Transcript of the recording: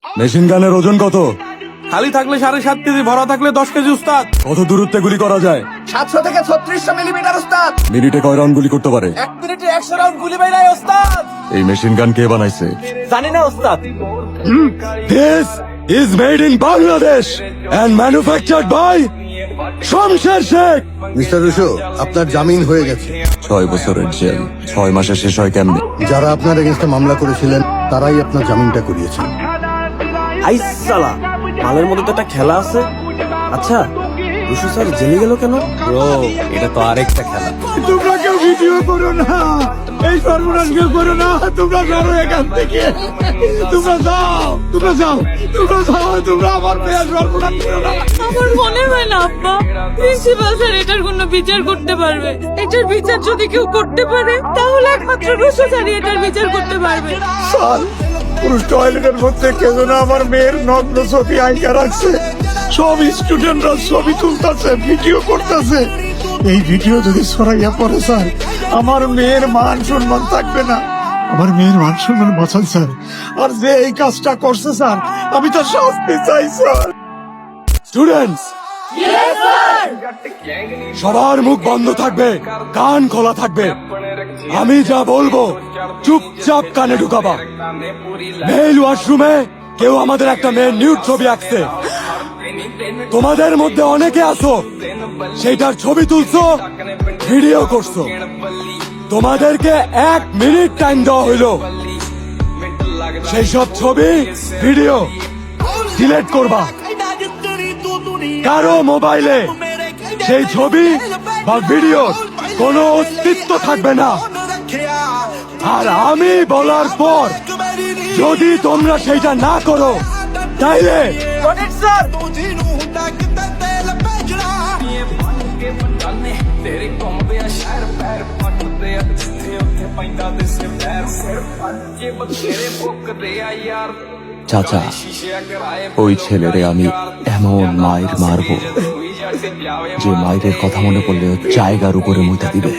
Machine গানের ওজন কত? খালি থাকলে 7.5 কেজি, ভরা থাকলে 10 কেজি উস্তাদ। কত দূরত্বে গুলি করা যায়? 700 থেকে 3600 মিলিমিটার উস্তাদ। মিনিটে কয় রাউন্ড গুলি করতে পারে? 1 মিনিটে 100 রাউন্ড গুলি বাইরায় উস্তাদ। এই মেশিন গান কে বানাইছে? জানি না উস্তাদ। This is made in Bangladesh and manufactured by Shamsher Sheikh. Mister Rusho, আপনার জামিন হয়ে গেছে। 6 বছরের জেল 6 মাসে শেষ হয় কেমনে? যারা আপনার এগেনস্টে মামলা করেছিলেন তারাই আপনার জামিনটা করিয়েছে। আইসালা, মালের মধ্যে তো একটা খেলা আছে। আচ্ছা, রুশু স্যার জেলে গেল কেন? ব্রো, এটা তো আরেকটা খেলা। তোমরা কেউ ভিডিও করো না, এই সর্বনাশ কেউ করো না। তোমরা সরো এখান থেকে, তোমরা যাও, তোমরা যাও, তোমরা যাও, তোমরা আমার মেয়ের সর্বনাশ করো না। আমার মনে হয় না আব্বা প্রিন্সিপাল স্যার এটার কোনো বিচার করতে পারবে। এটার বিচার যদি কেউ করতে পারে তাহলে একমাত্র রুশো স্যারই এটার বিচার করতে পারবে। স্যার, পুরুষ টয়লেটের মধ্যে কে যেন আমার মেয়ের নগ্ন ছবি আঁকা রাখছে। সব স্টুডেন্টরা ছবি তুলতেছে, ভিডিও করতেছে। এই ভিডিও যদি ছড়াইয়া পড়ে স্যার, আমার মেয়ের মান সম্মান থাকবে না। আমার মেয়ের মান সম্মান বাঁচান স্যার। আর যে এই কাজটা করছে স্যার, আমি তার শাস্তি চাই স্যার। স্টুডেন্টস, সবার মুখ বন্ধ থাকবে, কান খোলা থাকবে। আমি যা বলবো চুপচাপ কানে ঢুকাবা। মেল ওয়াশরুমে কেউ আমাদের একটা মেয়ের নিউড ছবি আঁকছে। তোমাদের মধ্যে অনেকে আছো সেইটার ছবি তুলছো, ভিডিও করছো। তোমাদেরকে 1 মিনিট টাইম দেওয়া হইলো। সেই সব ছবি, ভিডিও ডিলিট করবা। কারো মোবাইলে সেই ছবি বা ভিডিও কোনো অস্তিত্ব থাকবে না। আর আমি বলার পর যদি তোমরা সেইটা না করো তাইলে স্যার, চাচা, ওই ছেলেরে আমি এমন মায়ের মারবো যে মায়ের কথা মনে পড়লে জায়গার উপরে মুইতা দিবে।